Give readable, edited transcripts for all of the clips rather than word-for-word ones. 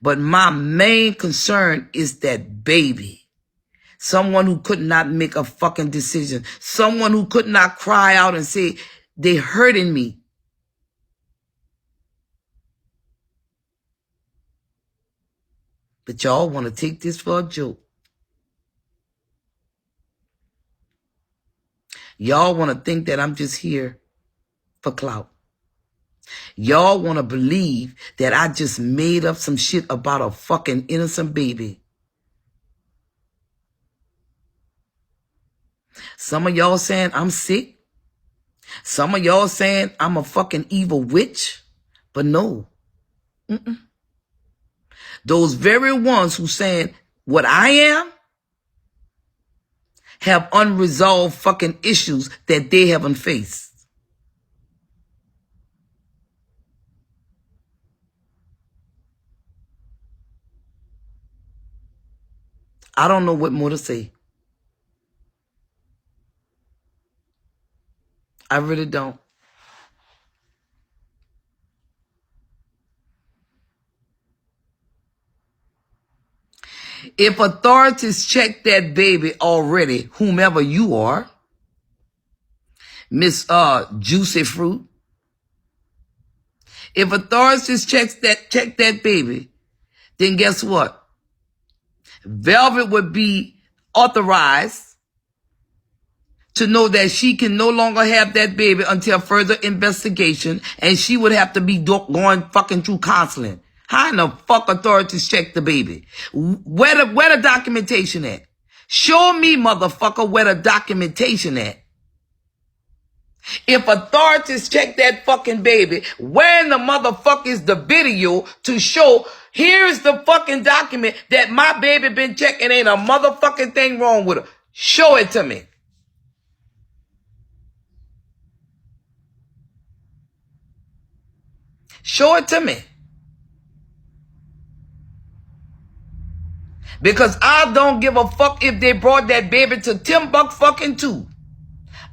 But my main concern is that baby. Someone who could not make a fucking decision. Someone who could not cry out and say, they hurting me. But y'all want to take this for a joke. Y'all want to think that I'm just here for clout. Y'all want to believe that I just made up some shit about a fucking innocent baby. Some of y'all saying I'm sick. Some of y'all saying I'm a fucking evil witch. But no. Those very ones who saying what I am have unresolved fucking issues that they haven't faced. I don't know what more to say. I really don't. If authorities check that baby already, whomever you are, Miss Juicy Fruit, if authorities check that baby, then guess what? Velvet would be authorized to know that she can no longer have that baby until further investigation, and she would have to be going fucking through counseling. How in the fuck authorities check the baby? Where the documentation at? Show me, motherfucker, where the documentation at. If authorities check that fucking baby, where in the motherfucker is the video to show, here's the fucking document that my baby been checked and ain't a motherfucking thing wrong with her. Show it to me. Show it to me. Because I don't give a fuck if they brought that baby to Timbuktu.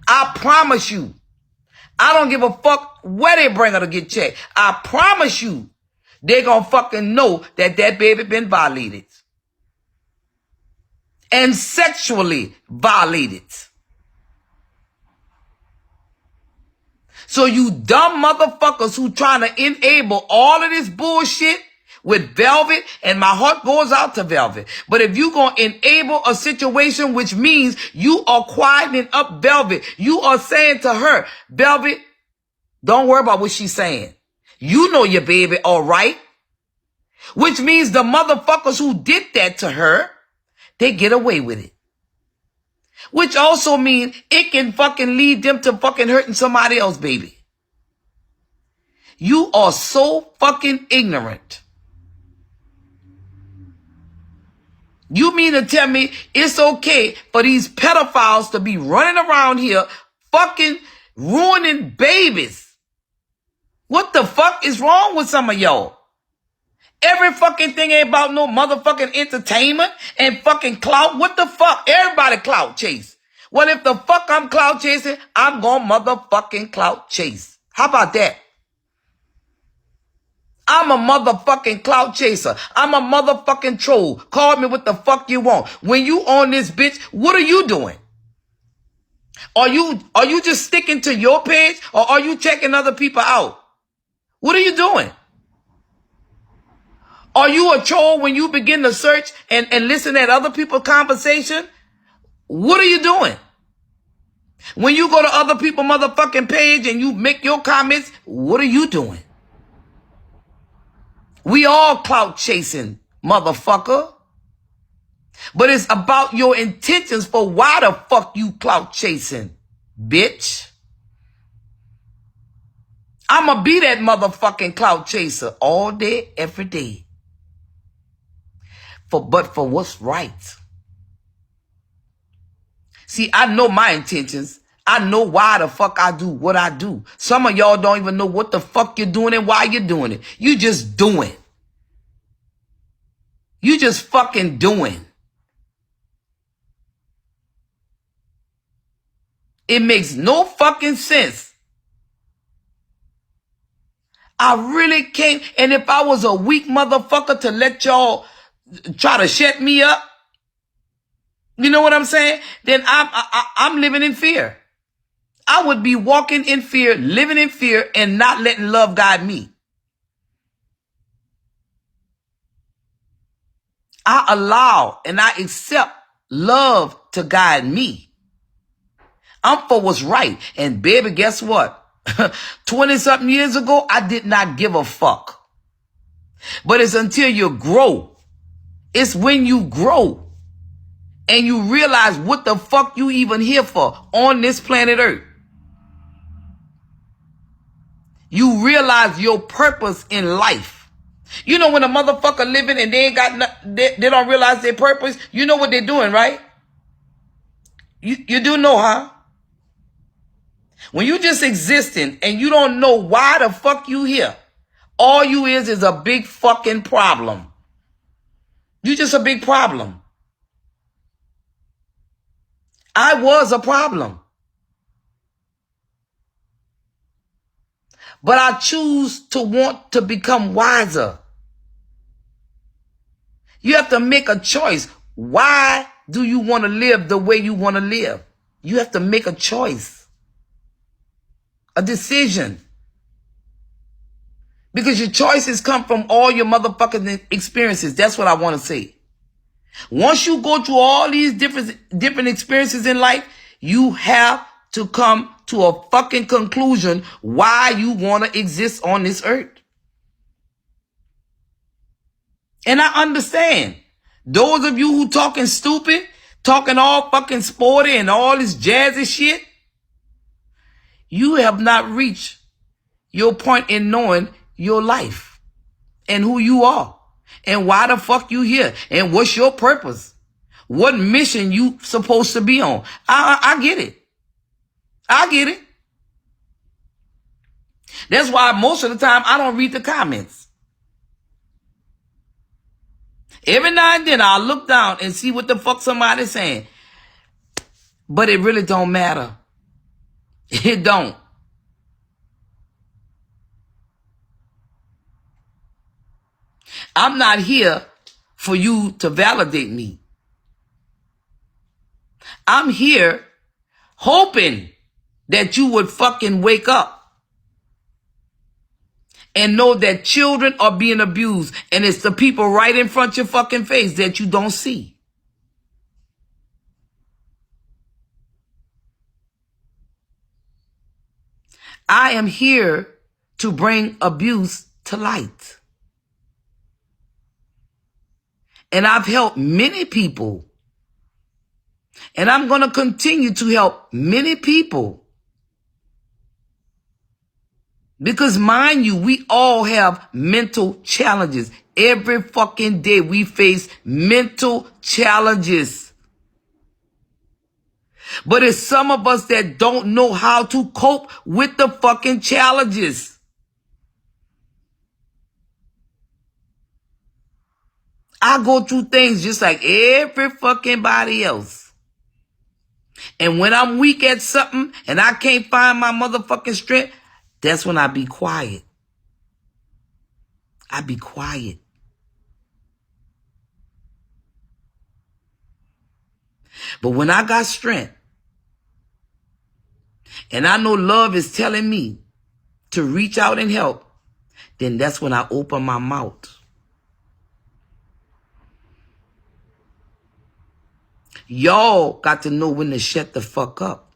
I promise you. I don't give a fuck where they bring her to get checked. I promise you, they gonna fucking know that that baby been violated. And sexually violated. So you dumb motherfuckers who trying to enable all of this bullshit with Velvet, and my heart goes out to Velvet. But if you gonna enable a situation which means you are quietening up Velvet, you are saying to her, Velvet, don't worry about what she's saying. You know your baby all right. Which means the motherfuckers who did that to her, they get away with it. Which also means it can fucking lead them to fucking hurting somebody else, baby. You are so fucking ignorant. You mean to tell me it's okay for these pedophiles to be running around here fucking ruining babies? What the fuck is wrong with some of y'all? Every fucking thing ain't about no motherfucking entertainment and fucking clout. What the fuck? Everybody clout chase. Well, if the fuck I'm clout chasing, I'm gonna motherfucking clout chase. How about that? I'm a motherfucking clout chaser. I'm a motherfucking troll. Call me what the fuck you want. When you on this bitch, what are you doing? Are you just sticking to your page, or are you checking other people out? What are you doing? Are you a troll when you begin to search and listen at other people's conversation? What are you doing? When you go to other people's motherfucking page and you make your comments, what are you doing? We all clout chasing, motherfucker. But it's about your intentions for why the fuck you clout chasing, bitch. I'ma be that motherfucking clout chaser all day, every day. But for what's right. See, I know my intentions. I know why the fuck I do what I do. Some of y'all don't even know what the fuck you're doing and why you're doing it. You just doing. You just fucking doing. It makes no fucking sense. I really can't. And if I was a weak motherfucker to let y'all try to shut me up, you know what I'm saying? Then I'm living in fear. I would be walking in fear, living in fear, and not letting love guide me. I allow and I accept love to guide me. I'm for what's right. And baby, guess what? 20-something years ago, I did not give a fuck. But it's until you grow. It's when you grow and you realize what the fuck you even here for on this planet Earth. You realize your purpose in life. You know when a motherfucker living and they ain't got they don't realize their purpose, you know what they're doing, right? You do know, huh? When you just existing and you don't know why the fuck you here, all you is a big fucking problem. You just a big problem. I was a problem. But I choose to want to become wiser. You have to make a choice. Why do you want to live the way you want to live? You have to make a choice. A decision. Because your choices come from all your motherfucking experiences. That's what I want to say. Once you go through all these different experiences in life, you have to come to a fucking conclusion why you want to exist on this earth. And I understand. Those of you who talking stupid, talking all fucking sporty and all this jazzy shit, you have not reached your point in knowing your life and who you are and why the fuck you here and what's your purpose, what mission you supposed to be on. I get it. I get it. That's why most of the time I don't read the comments. Every now and then I'll look down and see what the fuck somebody's saying. But it really don't matter. It don't. I'm not here for you to validate me. I'm here hoping that you would fucking wake up and know that children are being abused and it's the people right in front of your fucking face that you don't see. I am here to bring abuse to light. And I've helped many people. And I'm going to continue to help many people. Because mind you, we all have mental challenges. Every fucking day we face mental challenges. But it's some of us that don't know how to cope with the fucking challenges. I go through things just like every fucking body else. And when I'm weak at something and I can't find my motherfucking strength, that's when I be quiet. I be quiet. But when I got strength, and I know love is telling me to reach out and help, then that's when I open my mouth. Y'all got to know when to shut the fuck up.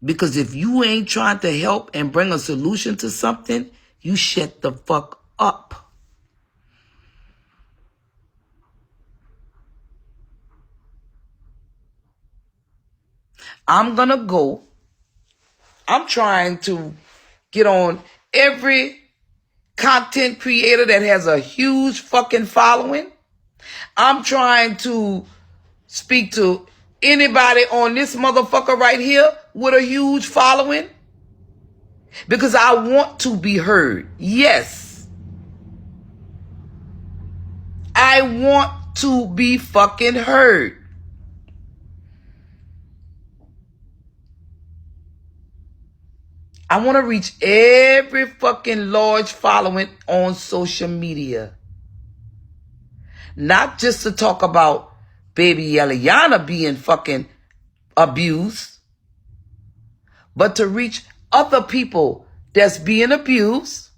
Because if you ain't trying to help and bring a solution to something, you shut the fuck up. I'm gonna go. I'm trying to get on every content creator that has a huge fucking following. I'm trying to speak to anybody on this motherfucker right here with a huge following. Because I want to be heard. Yes. I want to be fucking heard. I want to reach every fucking large following on social media. Not just to talk about baby Eliana being fucking abused, but to reach other people that's being abused,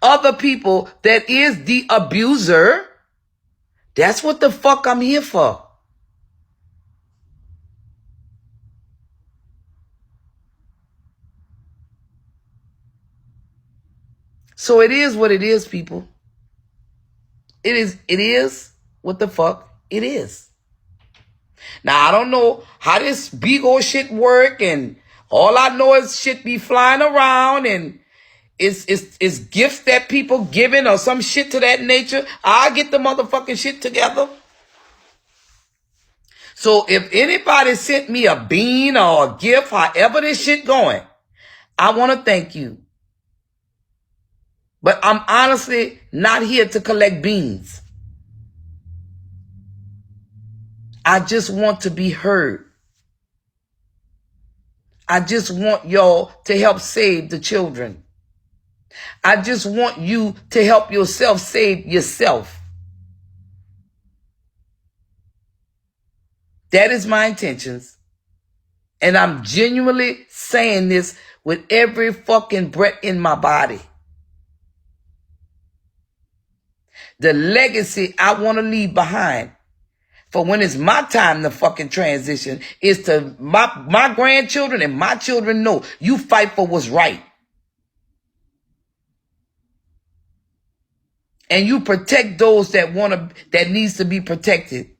other people that is the abuser. That's what the fuck I'm here for. So it is what it is, people. It is what the fuck it is. Now, I don't know how this big old shit work, and all I know is shit be flying around, and it's gifts that people giving or some shit to that nature. I'll get the motherfucking shit together. So if anybody sent me a bean or a gift, however this shit going, I want to thank you. But I'm honestly not here to collect beans. I just want to be heard. I just want y'all to help save the children. I just want you to help yourself save yourself. That is my intentions. And I'm genuinely saying this with every fucking breath in my body. The legacy I want to leave behind for when it's my time to fucking transition is to my grandchildren and my children know you fight for what's right. And you protect those that needs to be protected.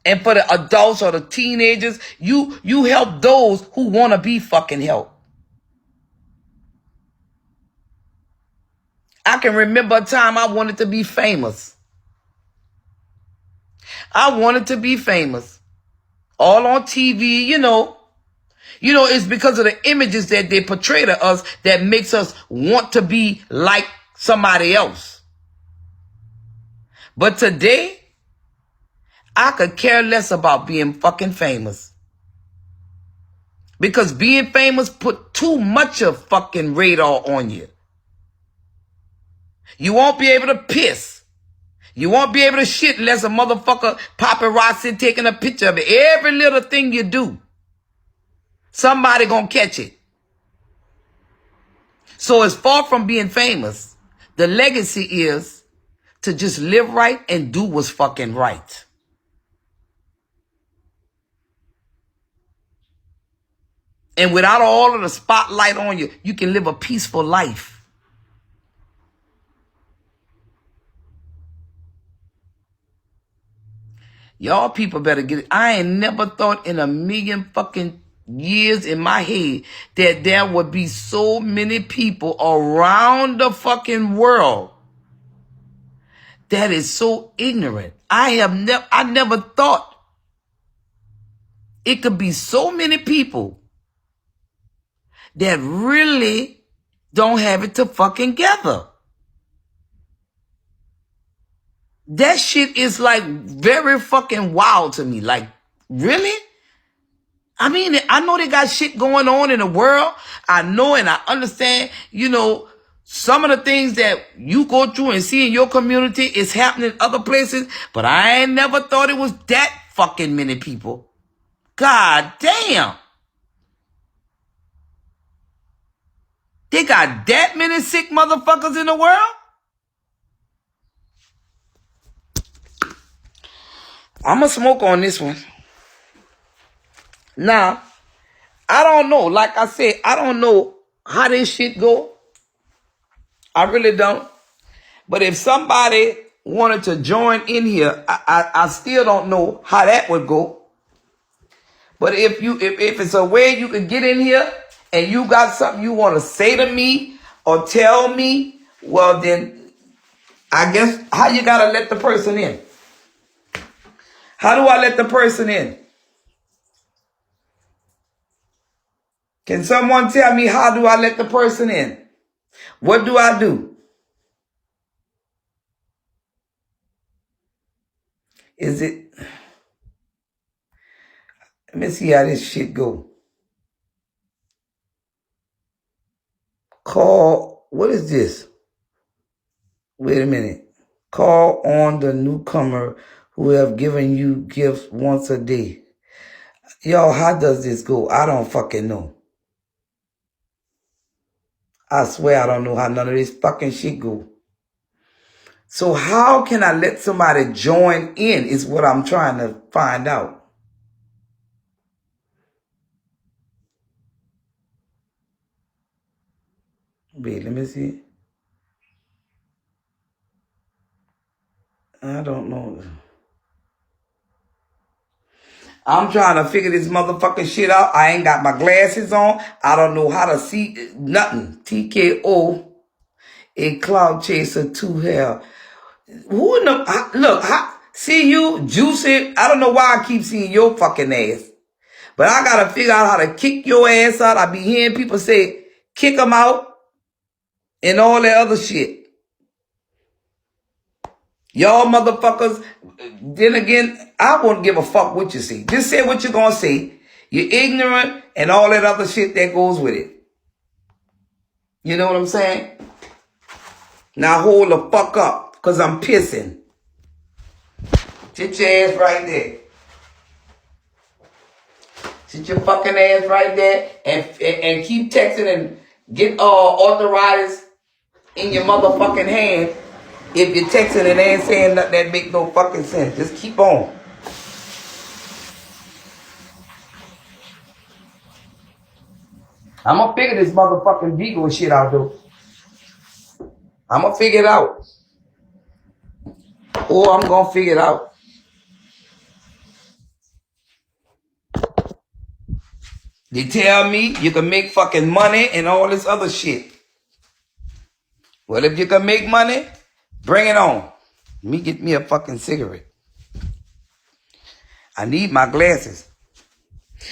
And for the adults or the teenagers, you help those who want to be fucking helped. I can remember a time I wanted to be famous. I wanted to be famous. All on TV, you know. You know, it's because of the images that they portray to us that makes us want to be like somebody else. But today, I could care less about being fucking famous. Because being famous put too much of fucking radar on you. You won't be able to piss. You won't be able to shit unless a motherfucker paparazzi taking a picture of it. Every little thing you do, somebody gonna catch it. So it's far from being famous. The legacy is to just live right and do what's fucking right. And without all of the spotlight on you, you can live a peaceful life. Y'all people better get it. I ain't never thought in a million fucking years in my head that there would be so many people around the fucking world that is so ignorant. I never thought it could be so many people that really don't have it to fucking gather. That shit is like very fucking wild to me. Like, really? I mean, I know they got shit going on in the world. I know and I understand, you know, some of the things that you go through and see in your community is happening in other places, but I ain't never thought it was that fucking many people. God damn. They got that many sick motherfuckers in the world? I'm gonna smoke on this one. Now, I don't know. Like I said, I don't know how this shit go. I really don't. But if somebody wanted to join in here, I still don't know how that would go. But if it's a way you can get in here and you got something you want to say to me or tell me, well then, I guess how you gotta let the person in? How do I let the person in? Can someone tell me how do I let the person in? What do I do? Is it... Let me see how this shit go. Call, what is this? Wait a minute. Call on the newcomer who have given you gifts once a day. Yo, how does this go? I don't fucking know. I swear I don't know how none of this fucking shit go. So how can I let somebody join in is what I'm trying to find out. Wait, let me see. I don't know. I'm trying to figure this motherfucking shit out. I ain't got my glasses on. I don't know how to see nothing. TKO, a cloud chaser, 2 hell. Who in the, look, see you, Juicy. I don't know why I keep seeing your fucking ass. But I gotta figure out how to kick your ass out. I be hearing people say, kick them out and all that other shit. Y'all motherfuckers, then again, I won't give a fuck what you say. Just say what you're gonna say. You're ignorant and all that other shit that goes with it. You know what I'm saying? Now hold the fuck up, because I'm pissing. Sit your ass right there. Sit your fucking ass right there and keep texting and get arthritis in your motherfucking hand if you're texting and ain't saying nothing that make no fucking sense. Just keep on. I'm gonna figure this motherfucking Vigo shit out, though. I'm gonna figure it out. Or I'm gonna figure it out. They tell me you can make fucking money and all this other shit. Well, if you can make money, bring it on. Let me get me a fucking cigarette. I need my glasses.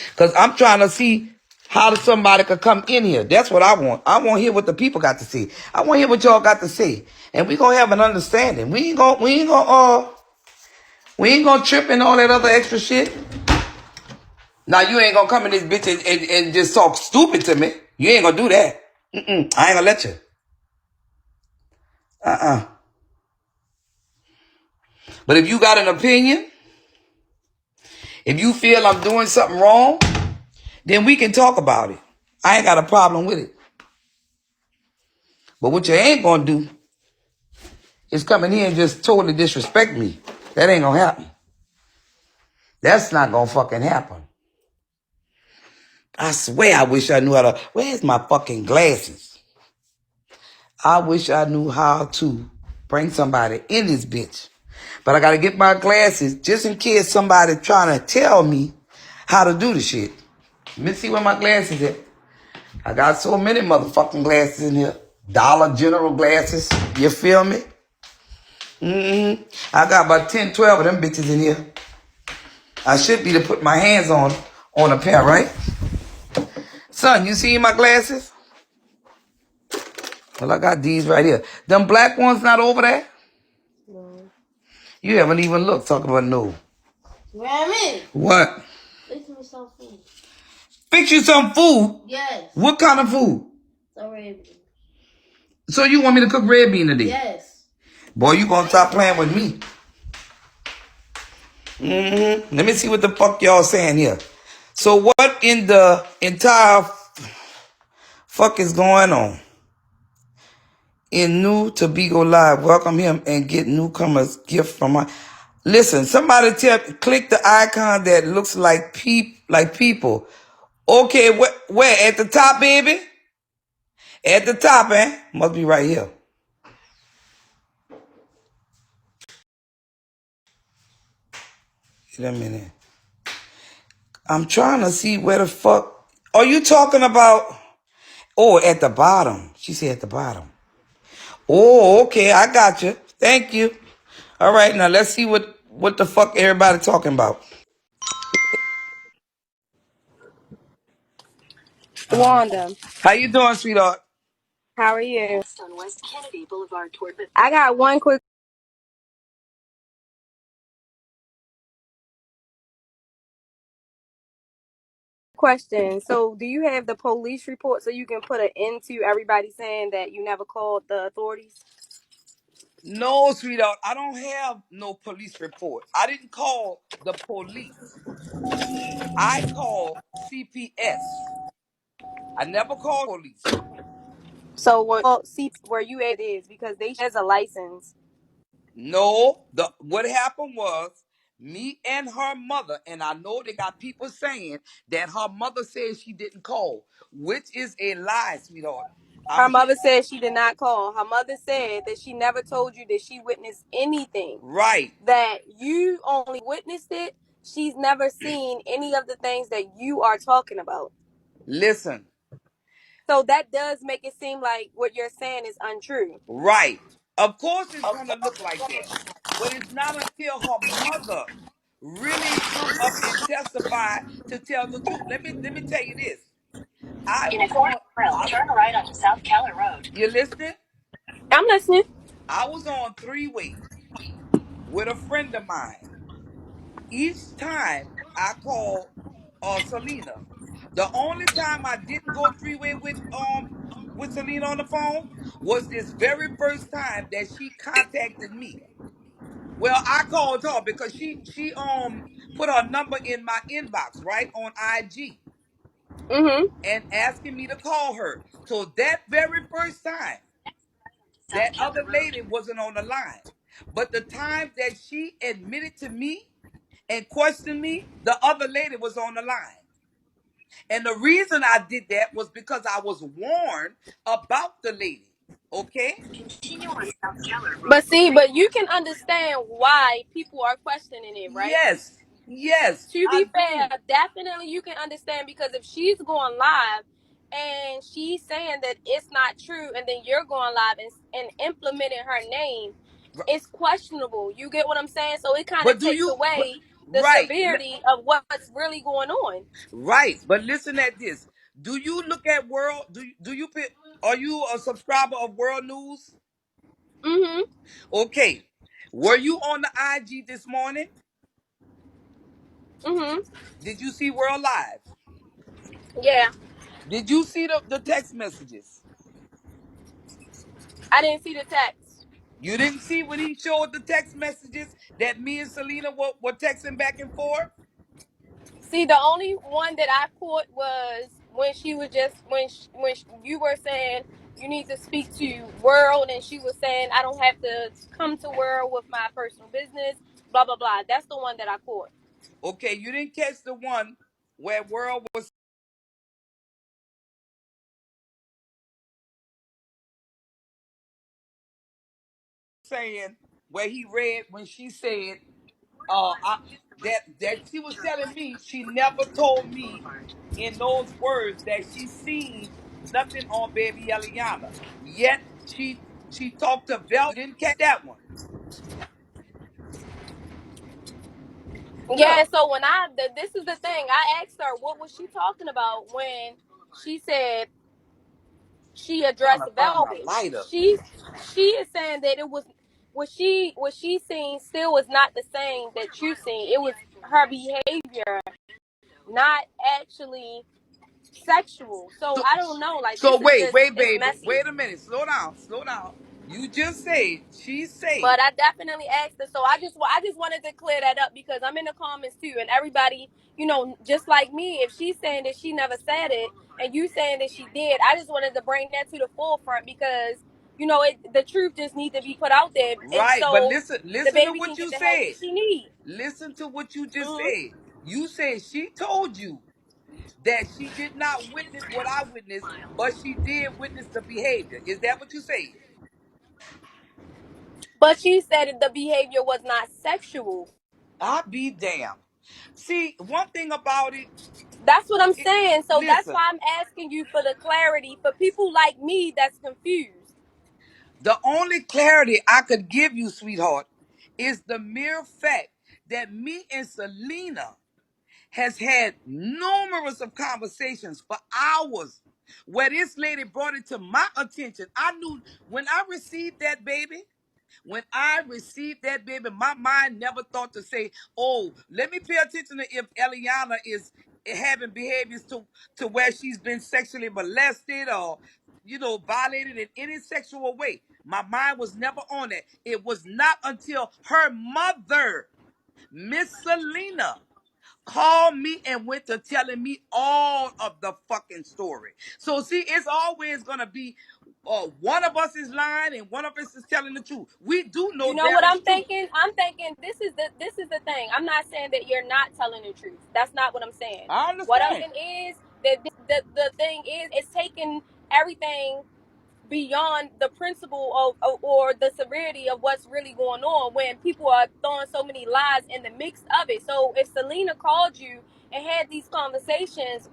Because I'm trying to see how somebody could come in here. That's what I want. I want to hear what the people got to say. I want to hear what y'all got to say. And we going to have an understanding. We ain't gonna trip and all that other extra shit. Now, you ain't gonna come in this bitch and just talk stupid to me. You ain't gonna do that. I ain't gonna let you. But if you got an opinion, if you feel I'm doing something wrong, then we can talk about it. I ain't got a problem with it. But what you ain't gonna do is come in here and just totally disrespect me. That ain't gonna happen. That's not gonna fucking happen. I swear I wish I knew how to. Where's my fucking glasses? I wish I knew how to bring somebody in this bitch. But I gotta get my glasses just in case somebody trying to tell me how to do the shit. Let me see where my glasses at. I got so many motherfucking glasses in here. Dollar General glasses. You feel me? I got about 10, 12 of them bitches in here. I should be to put my hands on a pair, right? Son, you see my glasses? Well, I got these right here. Them black ones not over there? No. You haven't even looked. Talking about no. Where am I? What? Fix me some food. Fix you some food? Yes. What kind of food? The red bean. So you want me to cook red bean today? Yes. Boy, you gonna stop playing with me. Let me see what the fuck y'all saying here. So what in the entire fuck is going on? In New Tobago Live, welcome him and get newcomers gift from my. Listen, somebody click the icon that looks like people. Okay, where at the top, baby? At the top, eh? Must be right here. Wait a minute. I'm trying to see where the fuck. Are you talking about? Oh, at the bottom. She said at the bottom. Oh, okay. I got you. Thank you. All right. Now let's see what the fuck everybody talking about. Wanda, How you doing, sweetheart? how are you? I got one quick. Question. So, do you have the police report so you can put an end to everybody saying that you never called the authorities? No, sweetheart, I don't have no police report. I didn't call the police. I called CPS. I never called police. So, well, see where you at is because they has a license. No, what happened was me and her mother, and I know they got people saying that her mother said she didn't call, which is a lie, sweetheart. I'm Her here. mother said she did not call. Her mother said that she never told you that she witnessed anything. Right. That you only witnessed it. She's never seen any of the things that you are talking about. Listen. So that does make it seem like what you're saying is untrue. Right. Of course it's gonna look like that. But it's not until her mother really come up and testify to tell the truth. Let me tell you this. I In a was quarter on mile, turn right onto South Keller Road. You listening? I'm listening. I was on three-way with a friend of mine. Each time I called Selena. The only time I didn't go three-way with Selena on the phone was this very first time that she contacted me. Well, I called her because she put her number in my inbox, right, on IG, Mm-hmm. and asking me to call her. So that very first time, that other lady wasn't on the line. But the time that she admitted to me and questioned me, the other lady was on the line. And the reason I did that was because I was warned about the lady. Okay? Continue on South Keller Road. But see, but you can understand why people are questioning it, right? Yes. Yes, To I be do. fair, definitely you can understand because if she's going live and she's saying that it's not true, and then you're going live and implementing her name, it's questionable. You get what I'm saying? So it kind of But do takes you but away the right. severity of what's really going on. Right, but listen at this. Do you look at world? Are you a subscriber of World News? Mm-hmm. Okay. Were you on the IG this morning? Mm-hmm. Did you see World Live? Yeah. Did you see the text messages? I didn't see the text. You didn't see when he showed the text messages that me and Selena were texting back and forth? See, the only one that I caught was when she was just you were saying you need to speak to World, and she was saying I don't have to come to World with my personal business. Blah blah blah. That's the one that I caught. Okay, you didn't catch the one where World was saying, where he read when she said that she was telling me she never told me in those words that she seen nothing on baby Eliana. Yet she talked to Vel. Didn't catch that one. Yeah. Look, So when this is the thing, I asked her what was she talking about when she said she trying addressed to find my Velvet. lighter. She is saying that it was what she seen still was not the same that you seen. It was her behavior, not actually sexual. So So I don't know. Like so this is wait, just wait, it's baby, messy. wait a minute. Slow down, slow down. You just said she said. But I definitely asked her. So I just wanted to clear that up because I'm in the comments too, and everybody, just like me, if she's saying that she never said it, and you saying that she did, I just wanted to bring that to the forefront because the truth just needs to be put out there, and Right, but so the listen to baby can what get you the help said. that she needs. Listen to what you just Mm-hmm. said. You said she told you that she did not witness what I witnessed, but she did witness the behavior. Is that what you said? But she said that the behavior was not sexual. I'll be damned. See, one thing about That's what I'm saying. So that's listen, why I'm asking you for the clarity for people like me that's confused. the only clarity I could give you, sweetheart, is the mere fact that me and Selena has had numerous of conversations for hours where this lady brought it to my attention. I knew when I received that baby, my mind never thought to say, oh, let me pay attention to if Eliana having behaviors to where she's been sexually molested or violated in any sexual way. My mind was never on that. It was not until her mother, Miss Selena, called me and went to telling me all of the fucking story. So see, it's always gonna be one of us is lying and one of us is telling the truth. We do You know know that what is I'm true. thinking? I'm thinking this is the thing. I'm not saying that you're not telling the truth. That's not what I'm saying. I What I'm understand. saying is that the thing is it's taking everything beyond the principle of or the severity of what's really going on when people are throwing so many lies in the mix of it. So if Selena called you and had these conversations,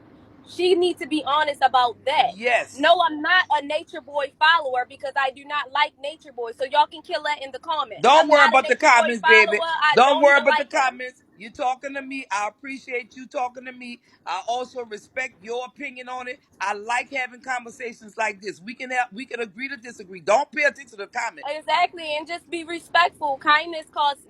she needs to be honest about that. Yes. No, I'm not a Nature Boy follower because I do not like Nature Boy. So y'all can kill that in the comments. Don't I'm worry not a about the Nature Boy comments, baby. follower. I Don't don't worry even about the like him. comments. You talking to me. I appreciate you talking to me. I also respect your opinion on it. I like having conversations like this. We can agree to disagree. Don't pay attention to the comment. Exactly, and just be respectful. Kindness costs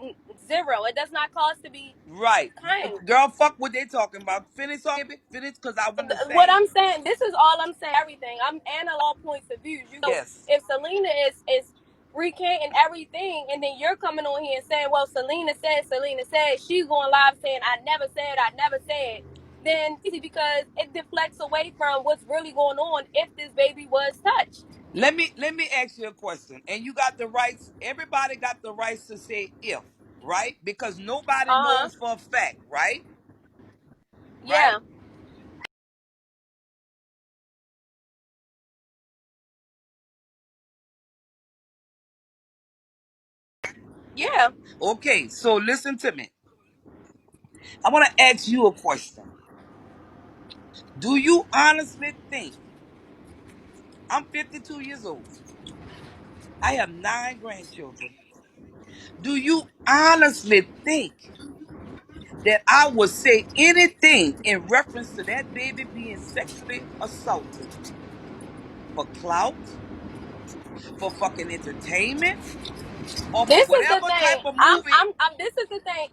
zero. It does not cost to be Right. kind. Girl, fuck what they talking about. Finish, baby. Finish, because I What understand. I'm saying, this is all I'm saying. Everything I'm analyzing all points of view. You know, Yes. if Selena is recanting everything, and then you're coming on here and saying, "Well, Selena said," she's going live saying, I never said." Then easy because it deflects away from what's really going on if this baby was touched. Let me ask you a question. And you got the rights, everybody got the rights to say if, right? Because nobody Uh huh. knows for a fact, right? Right? Yeah. Yeah. Okay, so listen to me. I want to ask you a question. Do you honestly think I'm 52 years old? I have 9 grandchildren. Do you honestly think that I would say anything in reference to that baby being sexually assaulted for clout, for fucking entertainment, or for This is the whatever type thing. of movie? This is the thing.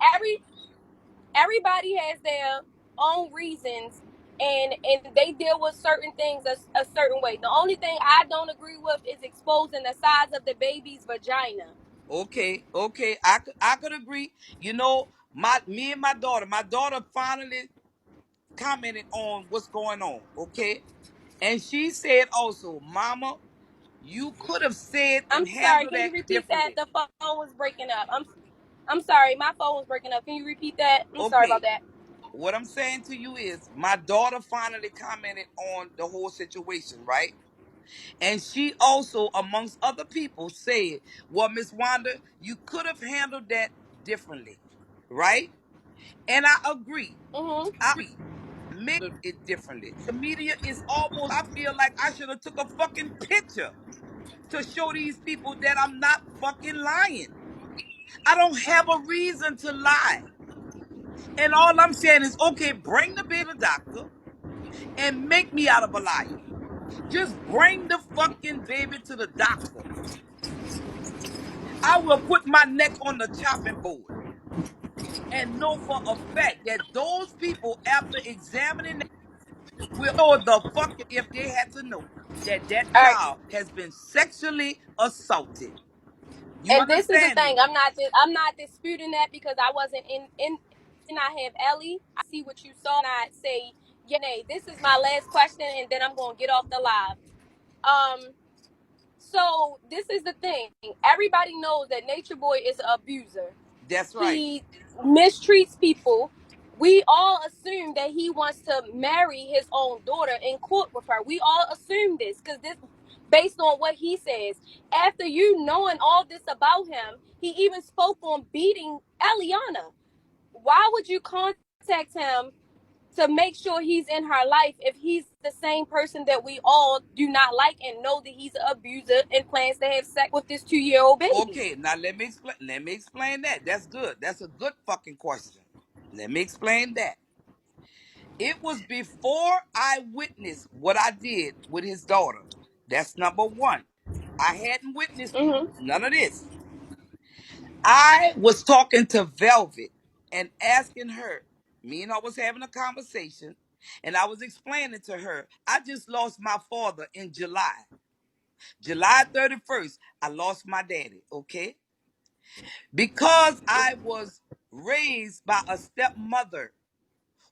Everybody has their own reasons, and they deal with certain things a certain way. The only thing I don't agree with is exposing the size of the baby's vagina. Okay, okay, I could agree. Me and my daughter finally commented on what's going on. Okay, and she said also, Mama, you could have said I'm and sorry. handled Can you that repeat that? differently. The phone was breaking up. I'm sorry. My phone was breaking up. Can you repeat that? I'm sorry about Okay, that. what I'm saying to you is my daughter finally commented on the whole situation, right? And she also, amongst other people, said, well, Miss Wanda, you could have handled that differently, right? And I agree. Mhm. Handled it differently. The media is almost, I feel like I should have took a fucking picture to show these people that I'm not fucking lying. I don't have a reason to lie. And all I'm saying is, okay, bring the baby to the doctor and make me out of a liar. Just bring the fucking baby to the doctor. I will put my neck on the chopping board and know for a fact that those people, after examining that, will know the fucking if they had to know that that All right. child has been sexually assaulted. You And this is the understand thing. me? I'm not disputing that because I wasn't in. And I have Ellie. I see what you saw, and I say, yeah, nay. This is my last question, and then I'm gonna get off the live. Um. So this is the thing. Everybody knows that Nature Boy is an abuser. That's right. He mistreats people. We all assume that he wants to marry his own daughter and court with her. We all assume this because this, based on what he says. After you knowing all this about him, he even spoke on beating Eliana. Why would you contact him to make sure he's in her life if he's the same person that we all do not like and know that he's an abuser and plans to have sex with this 2-year-old baby? Okay, now let me explain. Let me explain that. That's good. That's a good fucking question. Let me explain that. It was before I witnessed what I did with his daughter. That's number one. I hadn't witnessed Mm-hmm. none of this. I was talking to Velvet and asking her. Me and her was having a conversation, And I was explaining to her, I just lost my father in July. July 31st, I lost my daddy, okay? Because I was raised by a stepmother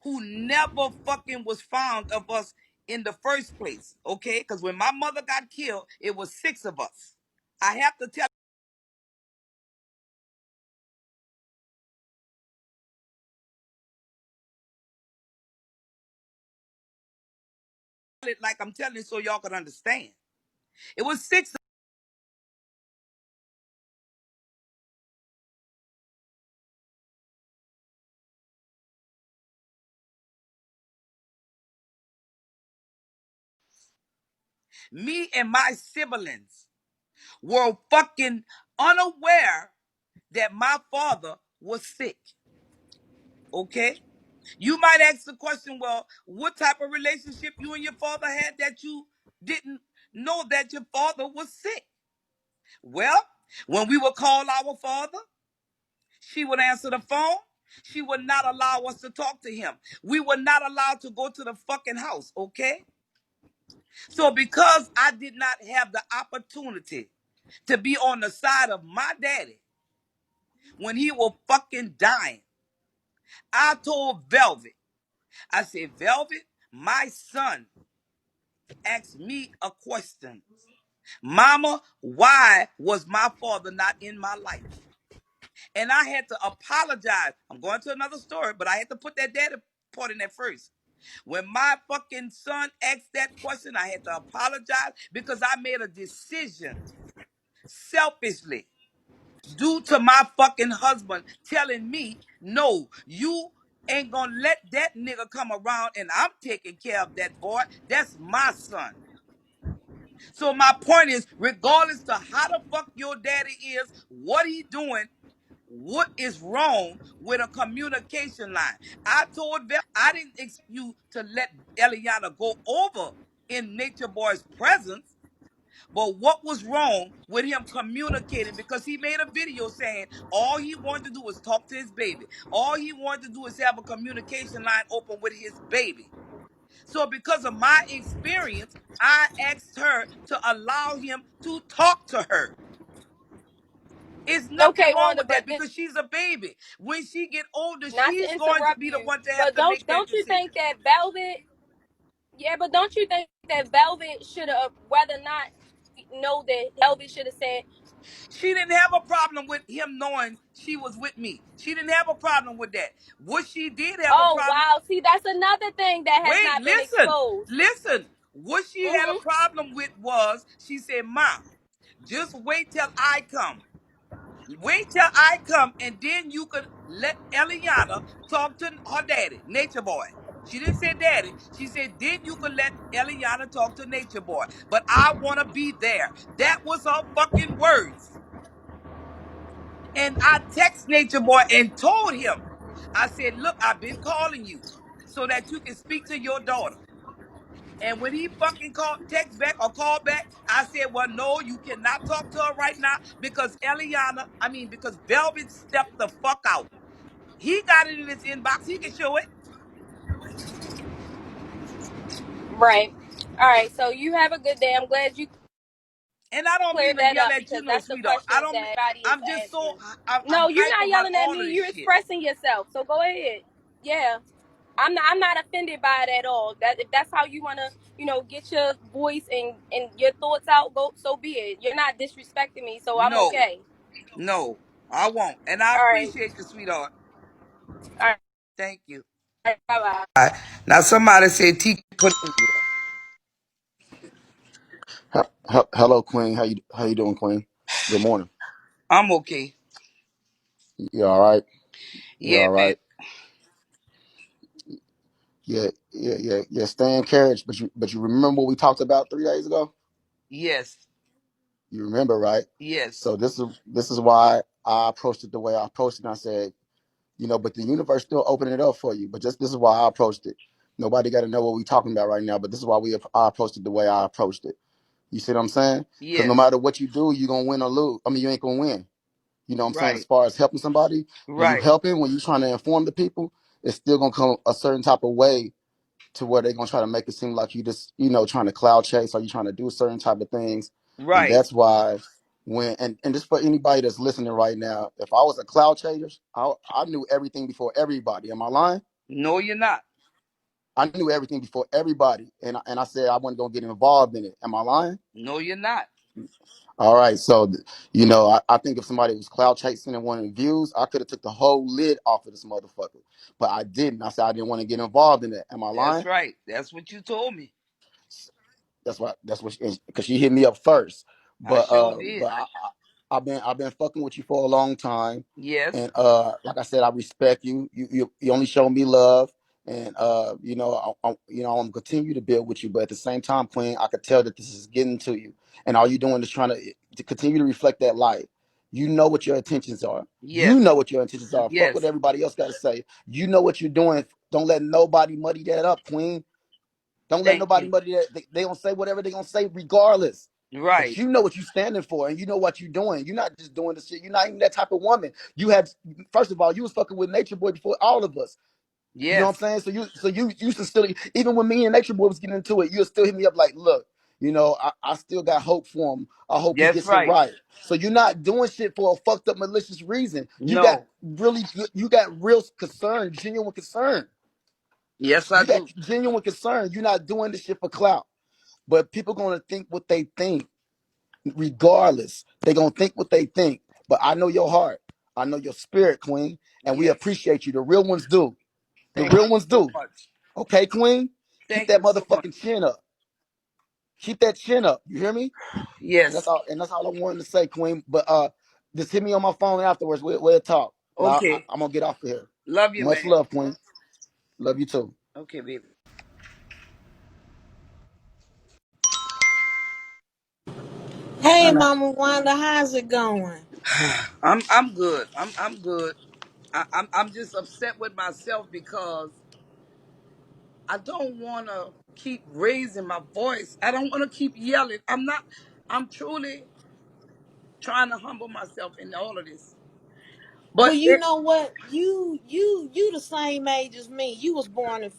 who never fucking was fond of us in the first place, okay? Because when my mother got killed, it was 6 of us. I have to tell it like I'm telling it so y'all can understand. It was 6 me and my siblings were fucking unaware that my father was sick, okay? You might ask the question, well, what type of relationship you and your father had that you didn't know that your father was sick? Well, when we would call our father, she would answer the phone. She would not allow us to talk to him. We were not allowed to go to the fucking house, okay? So because I did not have the opportunity to be on the side of my daddy when he was fucking dying, I told Velvet, I said, Velvet, my son asked me a question. Mama, why was my father not in my life? And I had to apologize. I'm going to another story, but I had to put that daddy part in there first. When my fucking son asked that question, I had to apologize because I made a decision selfishly due to my fucking husband telling me, no, you ain't gonna let that nigga come around and I'm taking care of that boy. That's my son. So my point is, regardless to how the fuck your daddy is, what he doing, what is wrong with a communication line? I told Vel I didn't expect you to let Eliana go over in Nature Boy's presence. But what was wrong with him communicating? Because he made a video saying all he wanted to do was talk to his baby. All he wanted to do is have a communication line open with his baby. So because of my experience, I asked her to allow him to talk to her. It's nothing Okay, wrong Wanda, with that but this, because she's a baby. When she get older, not to she's going to interrupt be the you, one to have but to make that don't you decision. think that Velvet? Yeah, but don't you think that Velvet should have, whether or not know that Velvet should have said, She didn't have a problem with him knowing she was with me. She didn't have a problem with that. What she did have a "Oh problem, wow, see that's another thing that has wait, not been listen, exposed." listen. What she had a Mm-hmm. problem with was she said, Ma, just wait till I come. Wait till I come, and then you could let Eliana talk to her daddy, Nature Boy. She didn't say daddy. She said, then you could let Eliana talk to Nature Boy. But I want to be there. That was her fucking words. And I text Nature Boy and told him, I said, look, I've been calling you so that you can speak to your daughter. And when he fucking text back or call back, I said, well, no, you cannot talk to her right now because because Velvet stepped the fuck out. He got it in his inbox. He can show it. Right. All right. So you have a good day. I'm glad you And I don't mean cleared to that yell up at you, because no, that's the sweetheart. I questions don't. that everybody is I'm just so. asking. I'm No, you're hype not about yelling at all me. of this You're shit. expressing yourself. So go ahead. Yeah. I'm not offended by it at all. That if that's how you wanna, get your voice and your thoughts out, go so be it. You're not disrespecting me, so I'm No, okay. no, I won't. And I All right. appreciate you, sweetheart. All right. Thank you. Bye bye. All right. Now somebody said T put it in there. Hello, Queen. How you doing, Queen? Good morning. I'm okay. You all right? You Yeah, all man. right? Yeah. Stay encouraged. But you remember what we talked about 3 days ago? Yes. You remember, right? Yes. So this is why I approached it the way I approached it. And I said, but the universe still opening it up for you. But just this is why I approached it. Nobody got to know what we talking about right now. But this is why I approached it the way I approached it. You see what I'm saying? Because no Yes. matter what you do, you gonna win or lose. I mean, you ain't gonna win. You know what I'm saying? As Right. far as helping somebody, when you Right. helping, when you trying to inform the people, it's still gonna come a certain type of way to where they're gonna try to make it seem like you just, trying to cloud chase or you trying to do certain type of things. And Right. that's why and just for anybody that's listening right now, if I was a cloud chaser, I knew everything before everybody. Am I lying? No, you're not. I knew everything before everybody, and I said I wasn't gonna get involved in it. Am I lying? No, you're not. All right, so I think if somebody was cloud chasing and wanting views, I could have took the whole lid off of this motherfucker, but I didn't. I said I didn't want to get involved in it. Am I That's lying? right. That's what you told me. That's what because she hit me up first. I But sure did. I've been fucking with you for a long time, Yes. and like I said, I respect you. You only show me love, and I'm gonna continue to build with you. But at the same time, Queen, I could tell that this is getting to you, and all you're doing is trying to continue to reflect that light. You know what your intentions are. Yes. You know what your intentions are. Fuck what Yes. everybody else got to say. You know what you're doing. Don't let nobody muddy that up, Queen. Don't let Thank nobody you. muddy that. They gonna say whatever they gonna say, regardless. But Right. you know what you're standing for, and you know what you're doing. You're not just doing the shit. You're not even that type of woman. You had, first of all, you was fucking with Nature Boy before all of us. You know Yes. what I'm saying? So you used to still, even when me and Nature Boy was getting into it, you still hit me up like, look, I still got hope for him. I hope he That's gets it right. right. So you're not doing shit for a fucked up malicious reason. You got No. really good, you got real concern, genuine concern. Yes, I You got do. genuine concern. You're not doing this shit for clout. But people gonna think what they think, regardless. They gonna think what they think. But I know your heart. I know your spirit, Queen, and we Yes. appreciate you. The real ones do. The Thank real you ones so do. much. Okay, Queen? Keep Thank that you so much. motherfucking chin up. Keep that chin up. You hear me? And that's Yes. all. And that's all I wanted to say, Queen. But just hit me on my phone afterwards. We'll talk. But Okay. I'm gonna get off of here. Love you, Much man. love, Queen. Love you too. Okay, baby. Hey, Mama Wanda, how's it going? I'm good. I'm good. I'm just upset with myself because I don't want to keep raising my voice. I don't want to keep yelling. I'm truly trying to humble myself in all of this. Well, But you know what? You the same age as me. You was born in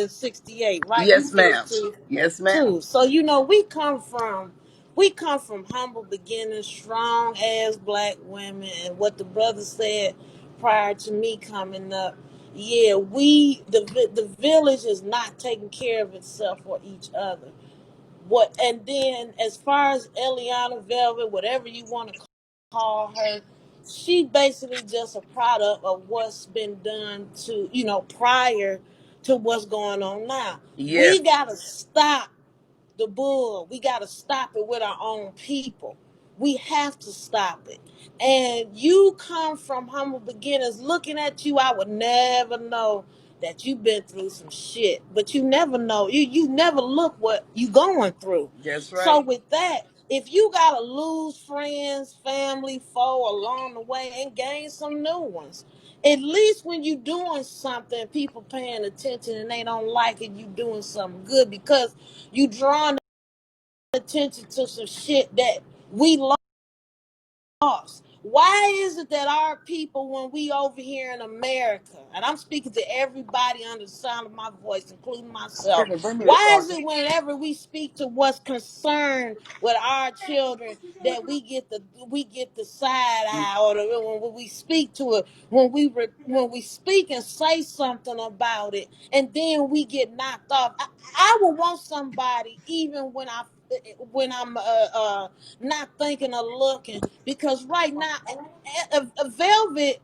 68, right? You yes, ma'am. 52 Yes, ma'am. too. So we come from humble beginnings, strong as black women, and what the brother said prior to me coming up. Yeah, the village is not taking care of itself or each other. What and then as far as Eliana Velvet, whatever you want to call her, she basically just a product of what's been done to prior to what's going on now. Yes. We gotta stop the bull. We got to stop it with our own people. We have to stop it. And you come from humble beginners. Looking at you, I would never know that you've been through some shit. But you never know. You never look what you going through. That's So right. with that, if you gotta lose friends, family, foe along the way and gain some new ones, at least when you doing something, people paying attention and they don't like it, you doing something good because you drawing attention to some shit that we lost. Why is it that our people, when we over here in America, and I'm speaking to everybody under the sound of my voice, including myself, Brittany, bring me the why is charger. it whenever we speak to what's concerned with our children that we get the side eye, or when we speak to it, when we speak and say something about it, and then we get knocked off? I would want somebody, even when I'm not thinking or looking, because right now a Velvet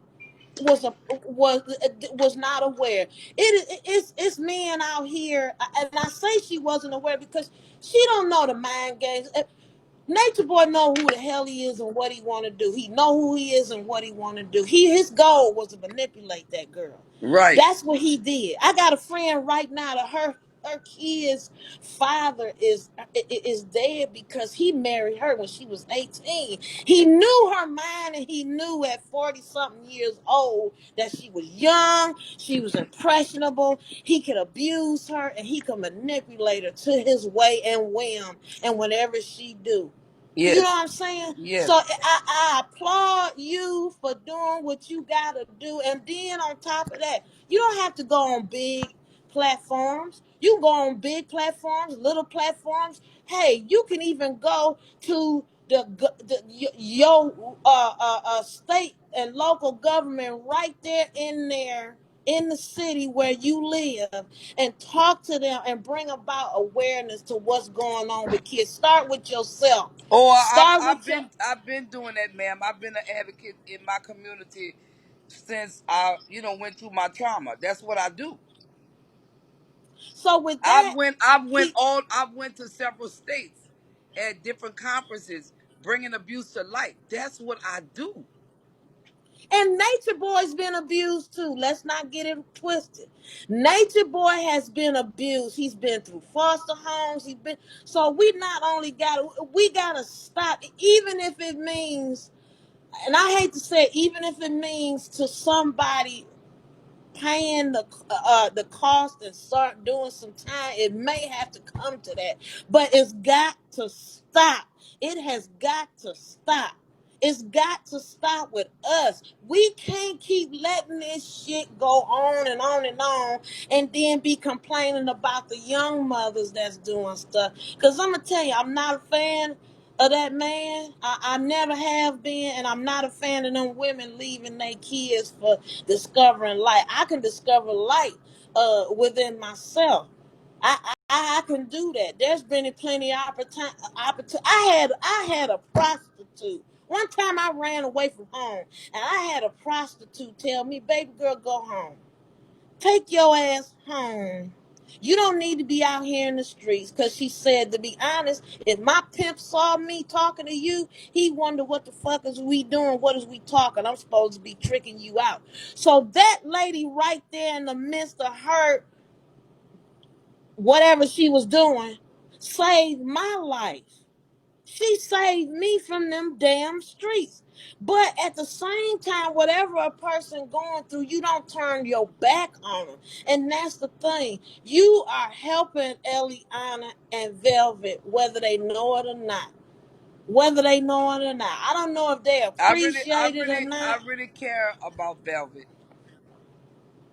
was not aware. It's men out here, and I say she wasn't aware because she don't know the mind games. Nature Boy know who the hell he is and what he want to do. He know who he is and what he want to do. His goal was to manipulate that girl. Right. That's what he did. I got a friend right now that her kid's father is dead because he married her when she was 18. He knew her mind, and he knew at 40 something years old that she was young, she was impressionable. He could abuse her and he could manipulate her to his way and whim and whatever she do. You know Yes. what I'm saying? So Yes. I applaud you for doing what you gotta do. And then on top of that, you don't have to go on big platforms. You can go on big platforms, little platforms. Hey, you can even go to your state and local government right there in the city where you live and talk to them and bring about awareness to what's going on with kids. Start with yourself. Or Start with your I've been doing that, ma'am. I've been an advocate in my community since I, went through my trauma. That's what I do. so with that keep I went to several states at different conferences bringing abuse to light. That's what I do. And Nature Boy's been abused too. Let's not get it twisted. Nature Boy has been abused. He's been through foster homes. He's been so we gotta stop, even if it means, and I hate to say it, even if it means to somebody paying the cost and start doing some time. It may have to come to that, but it's got to stop. It has got to stop. It's got to stop with us. We can't keep letting this shit go on and on and on, and then be complaining about the young mothers that's doing stuff. Cause I'm gonna tell you, I'm not a fan of that man. I never have been, and I'm not a fan of them women leaving their kids for discovering light. I can discover light within myself. I can do that. There's been plenty of opportunity. I had a prostitute. One time I ran away from home and I had a prostitute tell me, "Baby girl, go home. Take your ass home. You don't need to be out here in the streets." Because she said, to be honest, if my pimp saw me talking to you, he wonder what the fuck is we doing? What is we talking? I'm supposed to be tricking you out. So that lady right there in the midst of her, whatever she was doing, saved my life. She saved me from them damn streets. But at the same time, whatever a person going through, you don't turn your back on them. And that's the thing. You are helping Eliana and Velvet, whether they know it or not. Whether they know it or not. I don't know if they appreciate it or I not. really care about Velvet.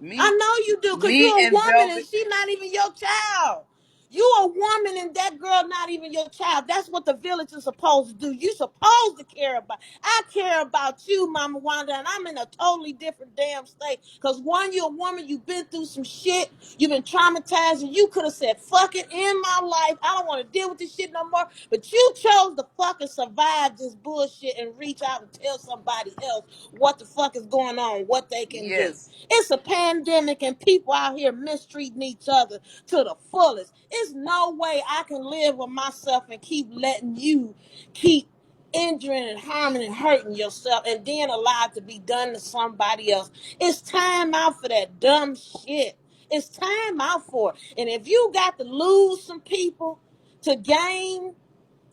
I Me, know you do, because me you're a and woman and Velvet. she's not even your child. You a woman and that girl not even your child. That's what the village is supposed to do. You supposed to care about. I care about you, Mama Wanda, and I'm in a totally different damn state. Because one, you're a woman, you've been through some shit, you've been traumatized, and you could have said, fuck it, in my life, I don't want to deal with this shit no more. But you chose to fucking survive this bullshit and reach out and tell somebody else what the fuck is going on, what they can do. Yes, It's a pandemic and people out here mistreating each other to the fullest. There's no way I can live with myself and keep letting you keep injuring and harming and hurting yourself and then allow it to be done to somebody else. It's time out for that dumb shit. It's time out for it. And if you got to lose some people to gain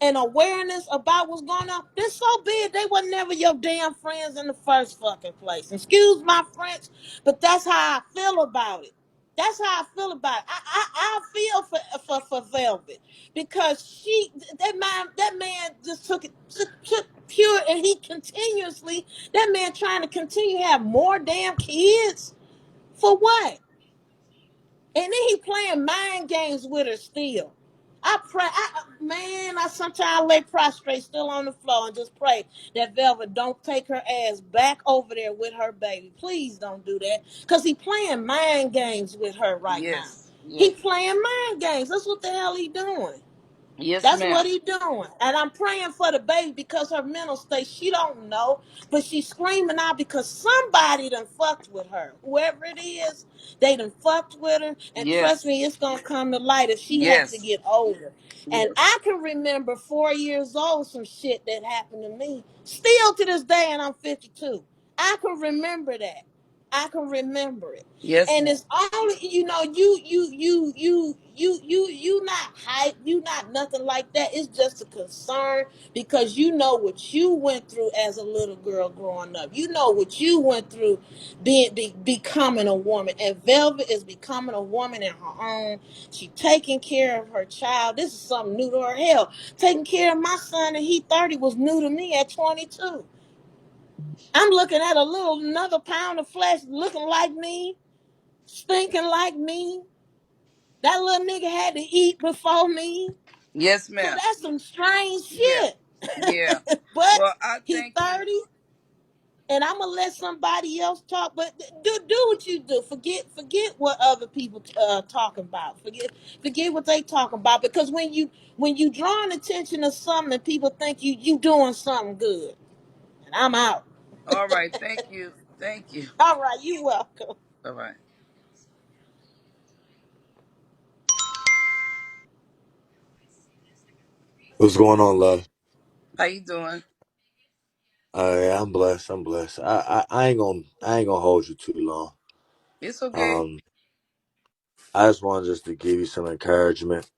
and awareness about what's going on, then so be it. They were never your damn friends in the first fucking place. Excuse my French, but that's how I feel about it. That's how I feel about it. I feel for Velvet, because that man just took pure, and he continuously, that man trying to continue to have more damn kids for what? And then he playing mind games with her still. I sometimes lay prostrate still on the floor and just pray that Velvet don't take her ass back over there with her baby. Please don't do that. Because he playing mind games with her right now. yes, He yes, playing mind games. That's what the hell he doing. yes, That's ma'am. what he doing. And I'm praying for the baby, because her mental state, she don't know. But she's screaming out because somebody done fucked with her. Whoever it is, they done fucked with her. And trust Yes, me, it's going to come to light if she has to yes, get older. And yes, I can remember 4 years old, some shit that happened to me. Still to this day, and I'm 52. I can remember that. I can remember it. yes, And ma'am. it's only, you not hype, you not nothing like that. It's just a concern, because you know what you went through as a little girl growing up. You know what you went through becoming a woman. And Velvet is becoming a woman in her own. She taking care of her child. This is something new to her. Hell, taking care of my son, and he 30, was new to me at 22. I'm looking at another pound of flesh looking like me, stinking like me. That little nigga had to eat before me. Yes, So ma'am. that's some strange Yeah. shit. Yeah. But Well, I he thank you. 30, and I'm gonna let somebody else talk. But do what you do. Forget what other people talking about. Forget what they talking about. Because when you drawing attention to something, people think you doing something good. And I'm out. All right. Thank you. Thank you. All right, you welcome. All right. What's going on, love? How you doing? Yeah, I'm blessed. I'm blessed. I ain't gonna hold you too long. It's okay. Um, I just wanted just to give you some encouragement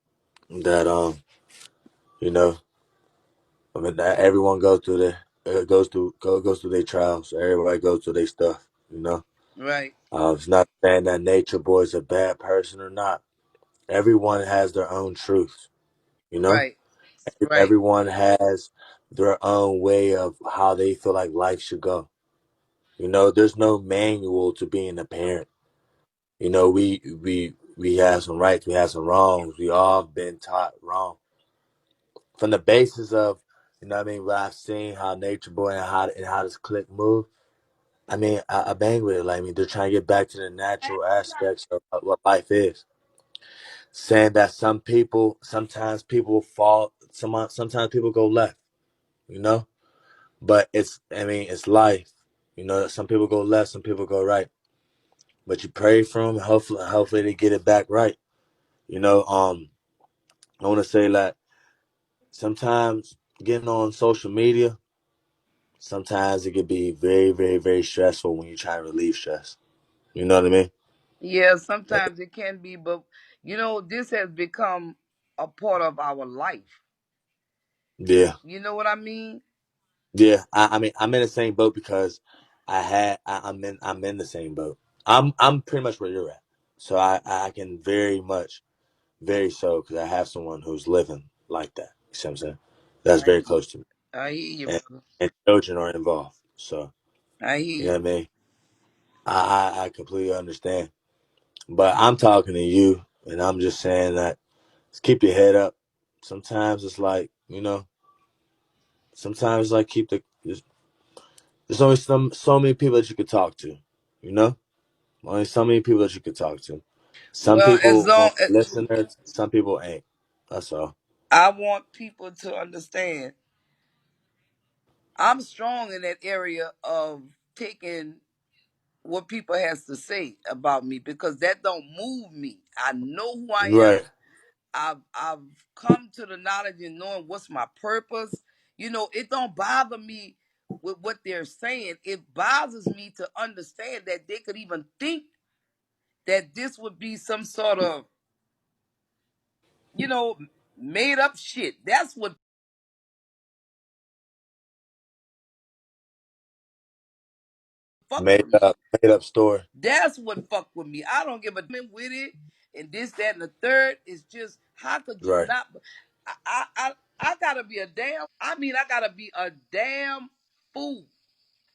that you know, I mean that everyone goes through their trials. Everybody goes through their stuff. You know, Right. it's not saying that Nature Boy is a bad person or not. Everyone has their own truth. You know, Right. Right. everyone has their own way of how they feel like life should go. You know, there's no manual to being a parent. You know, we have some rights, we have some wrongs. We all been taught wrong from the basis of, you know, what I mean, what I've seen how Nature Boy and how this clique move. I mean, I bang with it. Like, I mean, they're trying to get back to the natural aspects of what life is. Saying that sometimes people fall, sometimes people go left. You know, but I mean, it's life. You know, some people go left, some people go right. But you pray for them. Hopefully they get it back right. You know, I want to say that sometimes getting on social media, sometimes it can be very, very, very stressful when you try to relieve stress. You know what I mean? Yeah, Like, sometimes it can be, but this has become a part of our life. yeah, You know what I mean? yeah. I mean, I'm in the same boat because I'm in the same boat. I'm pretty much where you're at, so I can very so because I have someone who's living like that. You see what I'm saying? That's I very hear, close to me, I hear you, and, brother. and children are involved. So I hear you know you. what I mean? I completely understand. But I'm talking to you, and I'm just saying that just keep your head up. Sometimes it's like, sometimes it's like there's only so many people that you could talk to, you know? Only so many people that you could talk to. Some Well, as people long gonna as be listeners, some people ain't. That's all. I want people to understand, I'm strong in that area of taking what people has to say about me because that don't move me. I know who I am. Right, I've come to the knowledge and knowing what's my purpose. It don't bother me with what they're saying. It bothers me to understand that they could even think that this would be some sort of, you know, made up shit. That's what fuck with me. made up story. That's what fuck with me. I don't give a damn with it. And this, that, and the third is just how could you Right, not? I gotta be a damn. I mean, I gotta be a damn fool.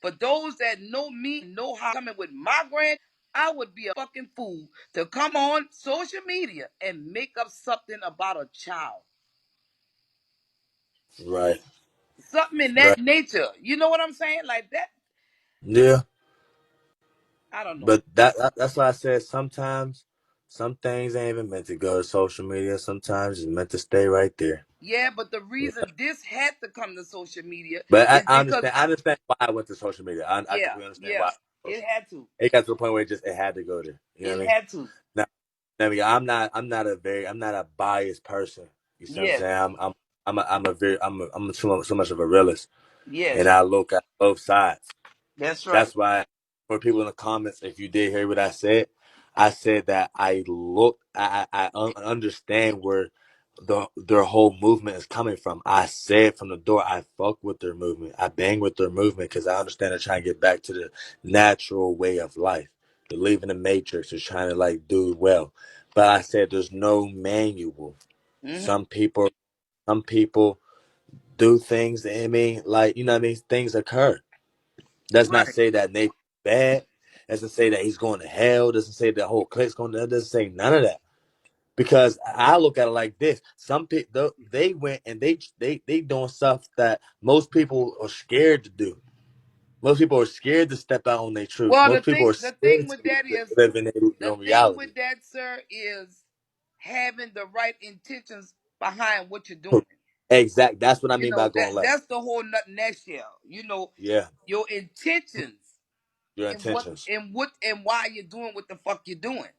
For those that know me, know how I'm coming with my grand, I would be a fucking fool to come on social media and make up something about a child. right, Something in right. that nature. You know what I'm saying? Like that. Yeah, I don't know. but that's why I said sometimes some things ain't even meant to go to social media. Sometimes it's meant to stay right there. Yeah, but the Yeah. reason this had to come to social media But is I because understand. I understand why I went to social media. I yeah, completely understand yeah, why. it had to. It got to the point where it had to go there. You know It what I mean? had to. Now, I'm not a biased person. You see what I'm Yes, saying? I'm so much of a realist, and yes, I look at both sides. that's right. That's why for people in the comments, if you did hear what I said that I understand where their whole movement is coming from. I said from the door, I fuck with their movement. I bang with their movement because I understand they're trying to get back to the natural way of life. They're leaving the matrix. They're trying to like do well. But I said there's no manual. Hmm. Some people, some people do things. I mean, like you know what I mean. Things occur. Does not Right. say that Nathan's bad. Doesn't say that he's going to hell. Doesn't say the whole clique's going to. Doesn't say none of that. Because I look at it like this: some people they went and they doing stuff that most people are scared to do. Most people are scared to step out on their truth. Well, Most people are the thing scared with to that is, live in their the own thing reality. with that, sir, is having the right intentions behind what you're doing. Exact. That's what I You mean by know, going left. that's the whole nut nutshell. You know, Yeah, your intentions your and what intentions. and why you're doing what the fuck you're doing.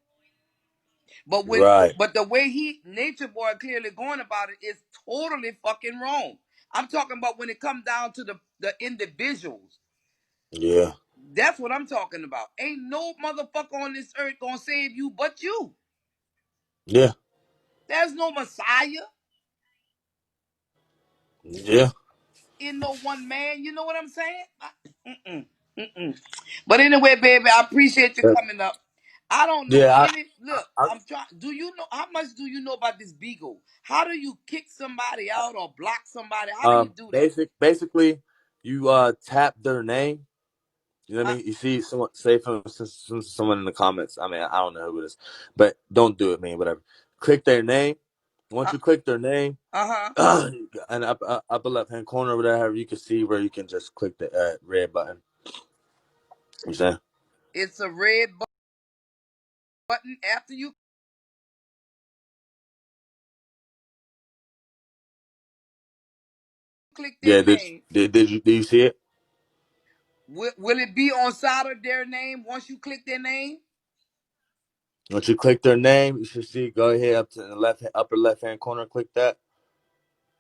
But Right. the way Nature Boy clearly going about it is totally fucking wrong. I'm talking about when it comes down to the individuals. Yeah. That's what I'm talking about. Ain't no motherfucker on this earth gonna save you but you. Yeah. There's no Messiah Yeah. in no one man. You know what I'm saying? Mm-mm, mm-mm. But anyway, baby, I appreciate you coming up. I don't know Yeah. any. Look, I'm trying. Do you know how much do you know about this Beagle? How do you kick somebody out or block somebody? How do you do that? Basically, you tap their name. You know what I Huh? mean? You see someone say from someone in the comments. I mean, I don't know who it is, but don't do it, man. Whatever. Click their name. Once Uh you click their name, huh. and upper left hand corner over there, you can see where you can just click the red button. You saying? It's a red button after you click their Yeah. name. Did you see it? Will it be on side of their name once you click their name? Once you click their name, you should see. Go ahead up to the upper left hand corner. Click that,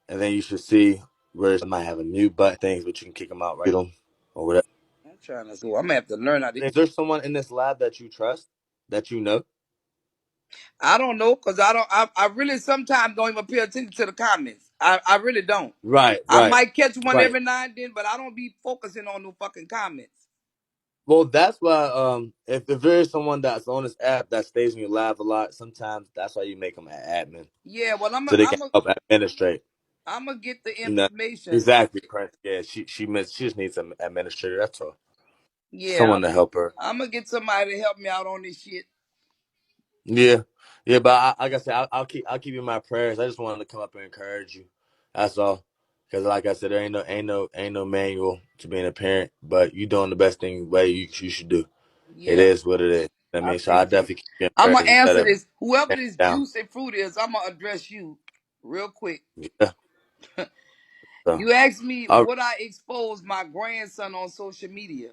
and then you should see where it might have a mute button things, but you can kick them out right them or whatever. I'm trying to go. I'm gonna have to learn how to. Is there someone in this lab that you trust that you know? I don't know because I don't. I really sometimes don't even pay attention to the comments. I really don't. Right, I right, might catch one right. every now and then, but I don't be focusing on no fucking comments. Well, that's why if there is someone that's on this app that stays in your lab a lot, sometimes that's why you make them an admin Yeah, well, so they can help administrate. I'm gonna get the You know information. exactly, Prince. Yeah, she just needs an administrator. That's all. Yeah, Someone to help her. I'm gonna get somebody to help me out on this shit. Yeah, yeah. But like I said, I'll keep you in my prayers. I just wanted to come up and encourage you. That's all. Because like I said, there ain't no manual to being a parent, but you doing the best thing way you should do. It Yeah, is what it is. I I mean, so I appreciate it. definitely keep you in I'm prayers gonna instead answer of this. Whoever stand this down. juicy fruit is, I'm gonna address you real quick. Yeah. So, You asked me all would I expose my grandson on social media.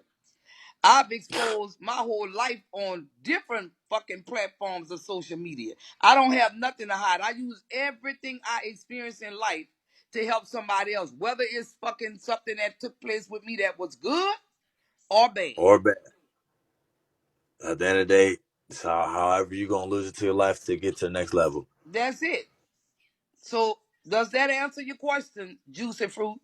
I've exposed my whole life on different fucking platforms of social media. I don't have nothing to hide. I use everything I experience in life to help somebody else, whether it's fucking something that took place with me that was good or bad. or bad. At the end of the day, so however you gonna lose it to your life to get to the next level. That's it. So, does that answer your question, Juicy Fruit?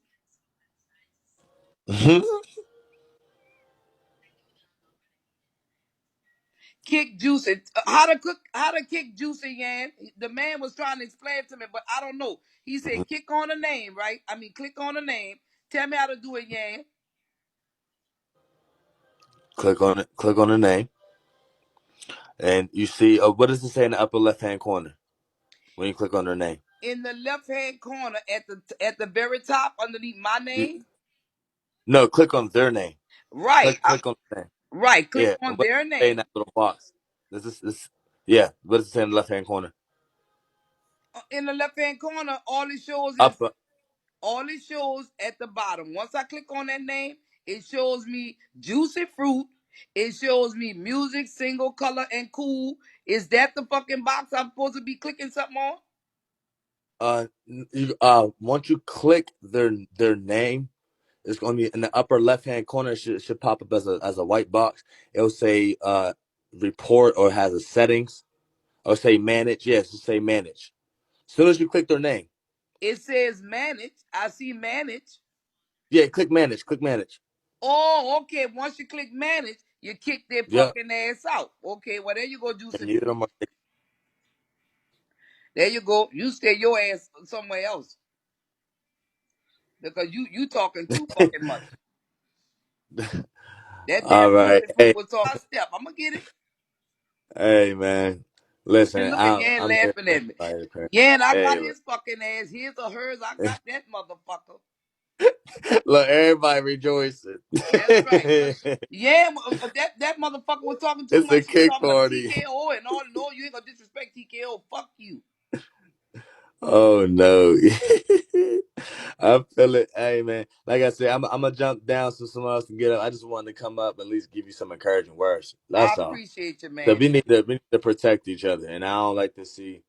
Kick Juicy. How to kick Juicy Yan. The man was trying to explain it to me, but I don't know. He said kick on a name, right? I mean click on a name. Tell me how to do it, Yan. Click on it. Click on the name, and you see what does it say in the upper left hand corner when you click on their name? In the left hand corner at the very top underneath my You, name. no, click on their name. Right. Click on the name. Right. Click Yeah, and on what their does it say in name. that little box? This. Yeah, what does it say in the left hand corner? In the left hand corner, Upper. all it shows at the bottom. Once I click on that name, it shows me Juicy Fruit. It shows me music, single, color, and cool. Is that the fucking box I'm supposed to be clicking something on? Once you click their name, it's going to be in the upper left hand corner. It should pop up as a white box. It'll say report or has a settings or say manage. Yes, it'll say manage. As soon as you click their name, It says manage. I see manage. yeah, click manage. Click manage. Oh, okay. Once you click manage, you kick their Yep. fucking ass out. Okay, well there you go, Juicy And you Fruit. them. There you go. You stay your ass somewhere else because you talking too fucking much. That All damn right. Juicy Fruit was talking step. I'm gonna get it. Hey, man. Listen, Look at Yan I'm here laughing for at me. everybody, parent. Yan, I got Hey, his fucking ass. His or hers, I got that motherfucker. look, everybody rejoicing. That's right. Cause yeah, that motherfucker was talking too It's a much. She was kick talking about party. TKO and all. No, you ain't gonna disrespect TKO. Fuck you. Oh no. I feel it. Hey man, like I said, I'm gonna jump down so someone else can get up. I just wanted to come up and at least give you some encouraging words. I That's all. appreciate you, So man. we need to protect each other, and I don't like to see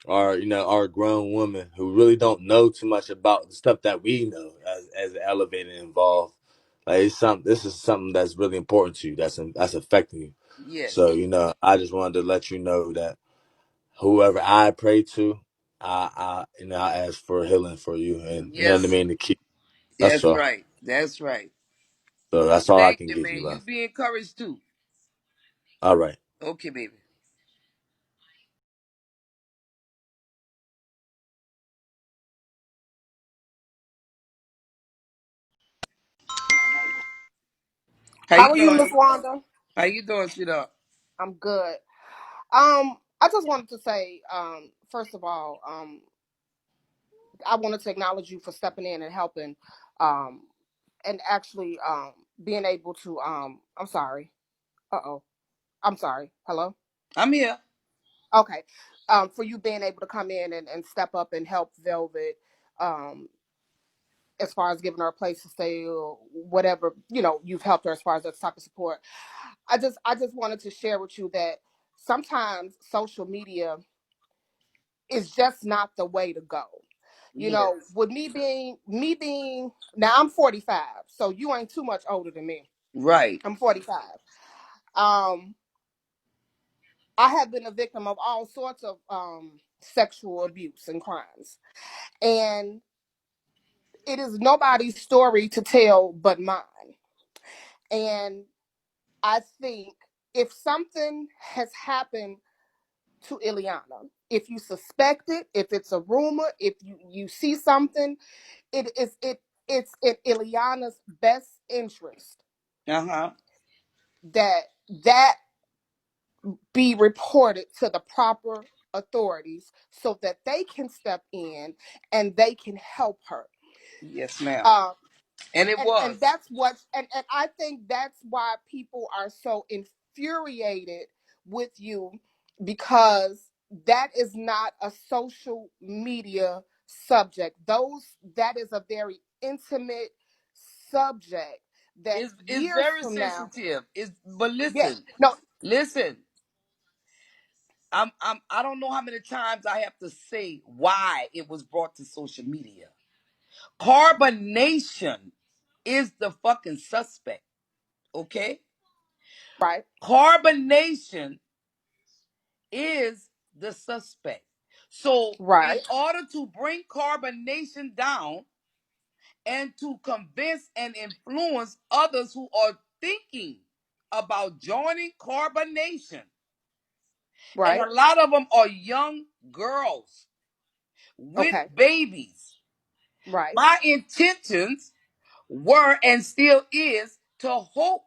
our grown women who really don't know too much about the stuff that we know as elevated and involved. Like this is something that's really important to you. That's affecting you. Yes, So I just wanted to let you know that whoever I pray to, I ask for healing for you, and you know what I yes, mean, to keep. That's that's all. right. That's right. So that's all I Thank can you, give you, man. You love. be encouraged too. All right. Okay, baby. How How you are you, doing? Miss Wanda? How you doing, sweetheart? I'm good. I just wanted to say, first of all, I wanted to acknowledge you for stepping in and helping, um, and actually, being able to, I'm sorry. Uh-oh. I'm sorry. Hello? I'm here. Okay. For you being able to come in and step up and help Velvet, um, as far as giving her a place to stay or whatever, you've helped her as far as that type of support. I just wanted to share with you that sometimes social media is just not the way to go. Yes. With me being now I'm 45, so you ain't too much older than me. Right. I'm 45. Um, I have been a victim of all sorts of sexual abuse and crimes, and it is nobody's story to tell but mine. And I think if something has happened to Ileana, if you suspect it, if it's a rumor, if you see something, it's in Ileana's best interest Uh-huh. that that be reported to the proper authorities so that they can step in and they can help her. Yes, ma'am. Um, And it and was. that's and I think that's why people are so infuriated with you, because that is not a social media subject. That is a very intimate subject that It's years very from now. sensitive. But Yeah, listen, no, listen. I don't know how many times I have to say why it was brought to social media. Carbonation is the fucking suspect. Okay? right, Carbonation is the suspect. So, in right, order to bring carbonation down and to convince and influence others who are thinking about joining carbonation, and right, a lot of them are young girls with okay, babies. right. My intentions were and still is to hope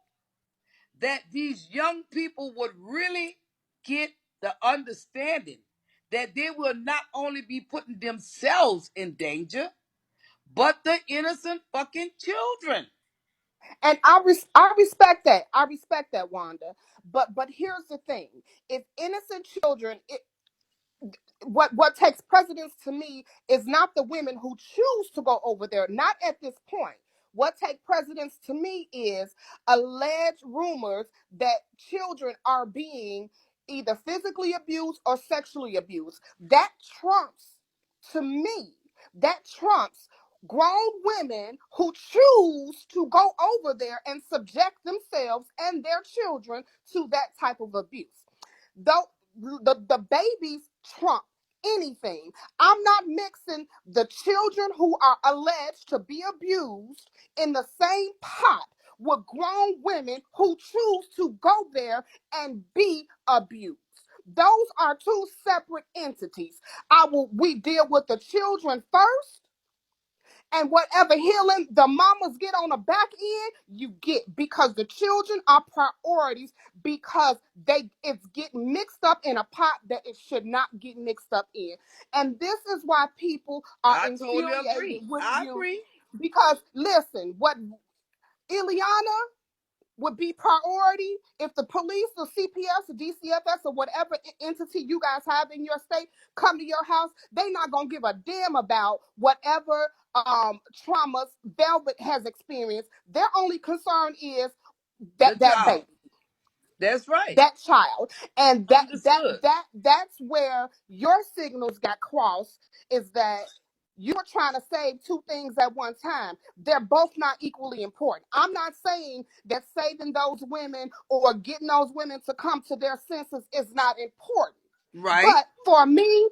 that these young people would really get the understanding that they will not only be putting themselves in danger, but the innocent fucking children. And I respect that. I respect that, Wanda. But here's the thing: if innocent children, what takes precedence to me is not the women who choose to go over there. Not at this point. What takes precedence to me is alleged rumors that children are being either physically abused or sexually abused. That trumps, to me, that trumps grown women who choose to go over there and subject themselves and their children to that type of abuse. Though the babies trump anything. I'm not mixing the children who are alleged to be abused in the same pot with grown women who choose to go there and be abused. Those are two separate entities. We deal with the children first, And whatever healing the mamas get on the back end, you get, because the children are priorities, because it's getting mixed up in a pot that it should not get mixed up in. And this is why people are I totally infuriated agree. with I you, agree. because listen, what Ileana would be priority if the police, the CPS, the DCFS, or whatever entity you guys have in your state come to your house. They not gonna give a damn about whatever traumas Velvet has experienced. Their only concern is The that child. baby, That's right. that child. And Understood. that's where your signals got crossed, is that you were trying to save two things at one time. They're both not equally important. I'm not saying that saving those women or getting those women to come to their senses is not important. Right. But for me,